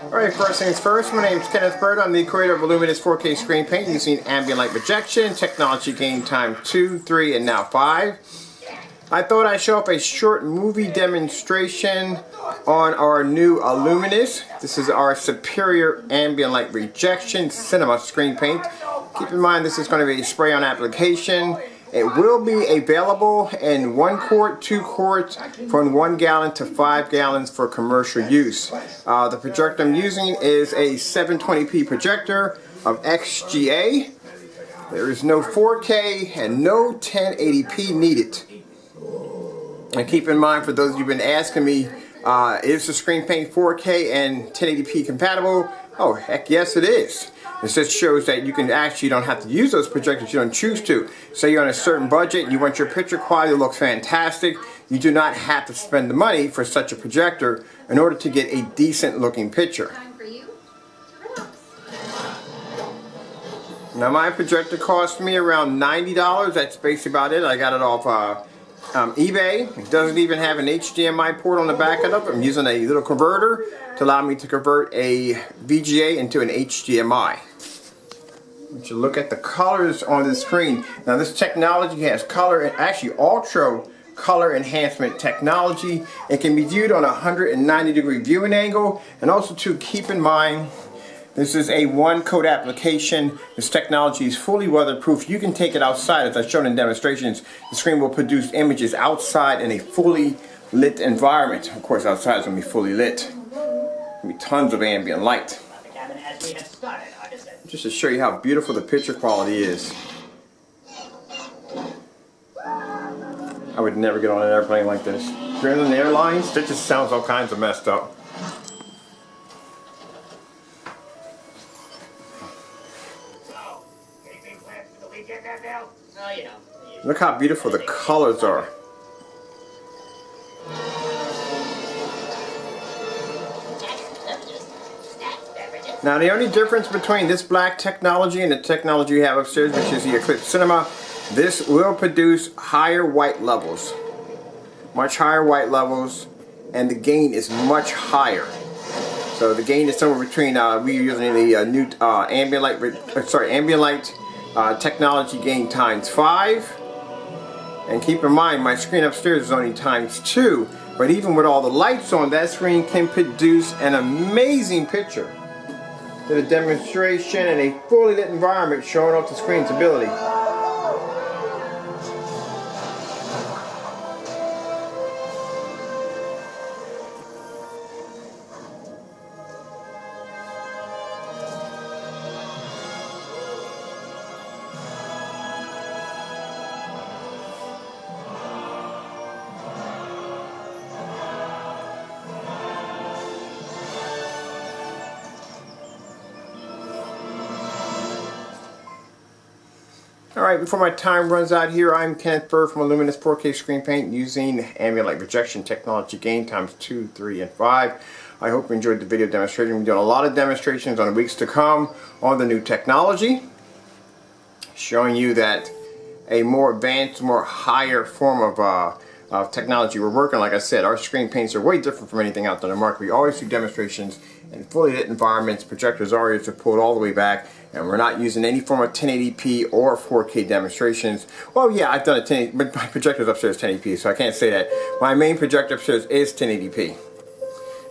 Alright, first things first, my name is Kenneth Bird. I'm the creator of Luminous 4K screen paint using ambient light projection, technology gain time 2, 3, and now 5. I thought I'd show up a short movie demonstration on our new Luminous. This is our Superior Ambient Light Rejection Cinema screen paint. Keep in mind this is going to be a spray-on application. It will be available in 1 quart, 2 quarts, from 1 gallon to 5 gallons for commercial use. The projector I'm using is a 720p projector of XGA. There is no 4K and no 1080p needed. And keep in mind, for those of you who've been asking me, is the screen paint 4K and 1080p compatible? Oh, heck yes it is. It just shows that you don't have to use those projectors you don't choose to. Say you're on a certain budget, you want your picture quality to look fantastic, you do not have to spend the money for such a projector in order to get a decent looking picture. Now my projector cost me around $90, that's basically about it. I got it off eBay. It doesn't even have an HDMI port on the back of it. I'm using a little converter to allow me to convert a VGA into an HDMI. But you look at the colors on the screen. Now this technology has color, and actually ultra color enhancement technology. It can be viewed on a 190-degree viewing angle, and also to keep in mind, this is a 1-coat application. This technology is fully weatherproof. You can take it outside, as I've shown in demonstrations. The screen will produce images outside in a fully lit environment. Of course, outside is going to be fully lit. There'll be tons of ambient light. Just to show you how beautiful the picture quality is. I would never get on an airplane like this. Gremlin Airlines, that just sounds all kinds of messed up. Look how beautiful the colors are. Now the only difference between this black technology and the technology you have upstairs, which is the Eclipse Cinema, this will produce higher white levels. Much higher white levels, and the gain is much higher. So the gain is somewhere between, we're using the new ambient light technology gain times 5. And keep in mind, my screen upstairs is only times 2. But even with all the lights on, that screen can produce an amazing picture. Did a demonstration in a fully lit environment showing off the screen's ability. Alright, before my time runs out here, I'm Kenneth Bird from Luminous 4K screen paint using ambient light projection technology gain times 2, 3, and 5. I hope you enjoyed the video demonstration. We're doing a lot of demonstrations on the weeks to come on the new technology, showing you that a more advanced, more higher form of technology we're working. Like I said, our screen paints are way different from anything out there in the market. We always do demonstrations in fully lit environments. Projectors are pulled all the way back, and we're not using any form of 1080p or 4K demonstrations. Well, yeah, I've done a 1080p, but my projector's upstairs is 1080p, so I can't say that. My main projector upstairs is 1080p.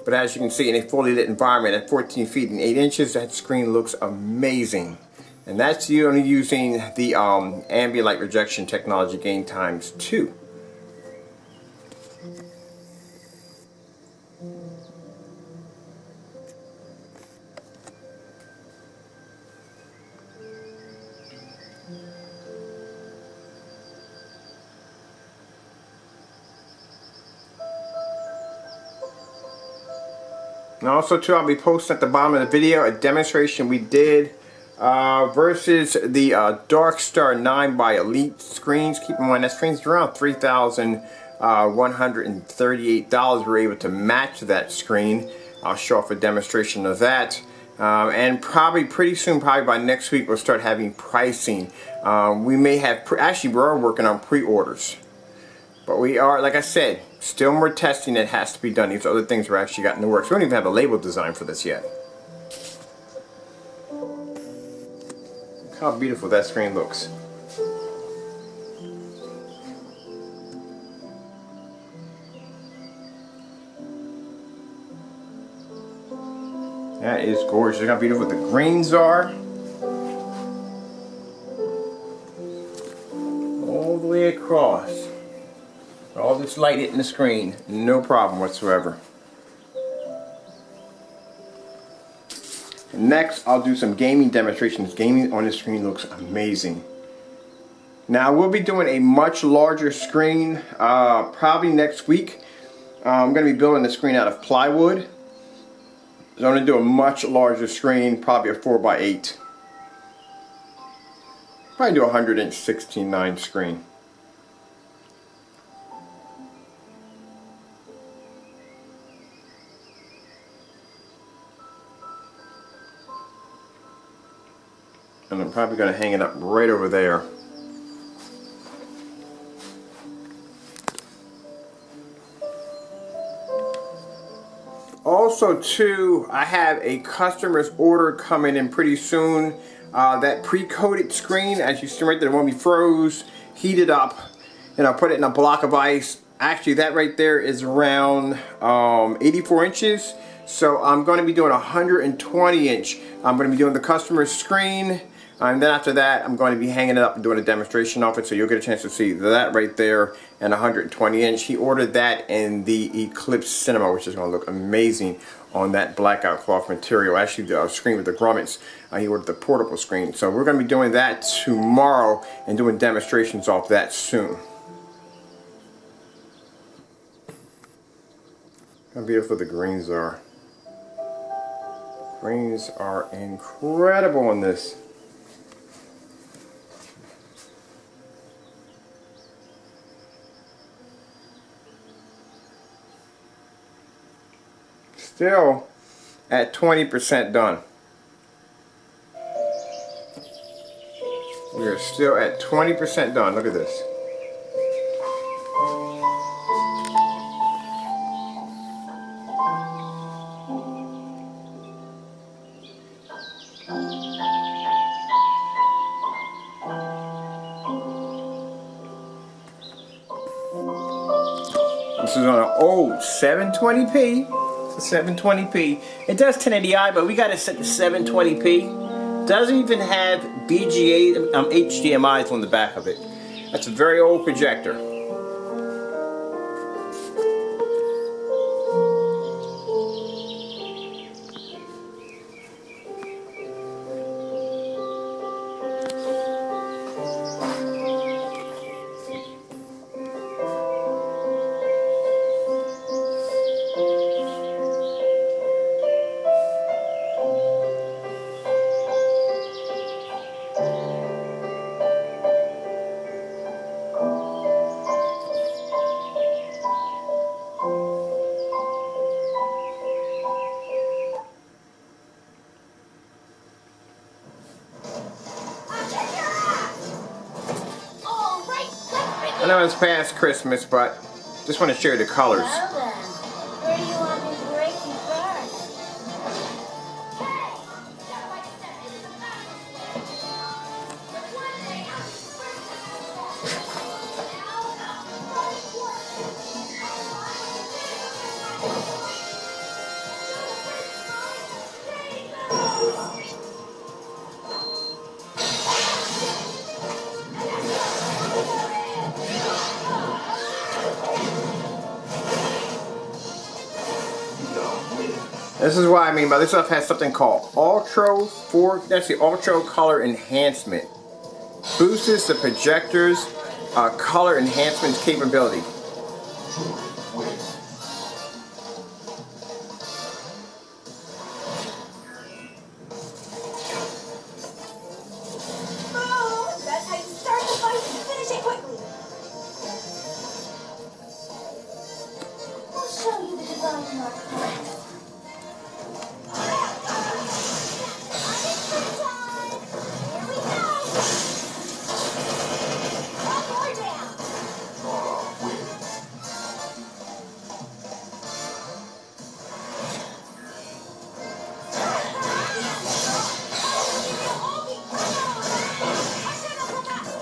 But as you can see, in a fully lit environment at 14 feet and 8 inches, that screen looks amazing. And that's only using the ambient light rejection technology gain times 2. And also too, I'll be posting at the bottom of the video a demonstration we did versus the Dark Star 9 by Elite screens. Keep in mind that screen's around $3,138. We were able to match that screen. I'll show off a demonstration of that. And probably pretty soon, probably by next week, we'll start having pricing. We may have, actually we are working on pre-orders. But we are, like I said, still more testing that has to be done. These other things are actually got in the works. We don't even have a label design for this yet. Look how beautiful that screen looks. That is gorgeous. Look how beautiful the greens are. All the way across. All this light hitting the screen. No problem whatsoever. Next, I'll do some gaming demonstrations. Gaming on the screen looks amazing. Now, we'll be doing a much larger screen probably next week. I'm going to be building the screen out of plywood. So I'm going to do a much larger screen, probably a 4x8. Probably do a 100-inch 16:9 screen. And I'm probably going to hang it up right over there. Also too, I have a customer's order coming in pretty soon. That pre-coated screen, as you see right there, the one we froze, heated up, and I put it in a block of ice. Actually, that right there is around 84 inches. So I'm going to be doing a 120 inch. I'm going to be doing the customer's screen. And then after that, I'm going to be hanging it up and doing a demonstration of it, so you'll get a chance to see that right there and 120 inch. He ordered that in the Eclipse Cinema, which is going to look amazing on that blackout cloth material. Actually, the screen with the grommets, he ordered the portable screen. So we're going to be doing that tomorrow and doing demonstrations off that soon. How beautiful the greens are. Greens are incredible on this. Still at 20% done. We are still at 20% done. Look at this. This is on an old 720p. 720p. It does 1080i, but we got it set to 720p. Doesn't even have VGA HDMI's on the back of it. That's a very old projector. I know it's past Christmas, but just want to share the colors. Well then, where do you want me to break you first? This is what I mean by this stuff has something called Ultra Color Enhancement. Boosts the projector's color enhancement capability. That's how you start the fight and finish it quickly. I'll show you the divine mark first.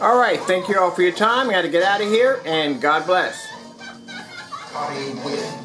Alright, thank you all for your time. I got to get out of here, and God bless.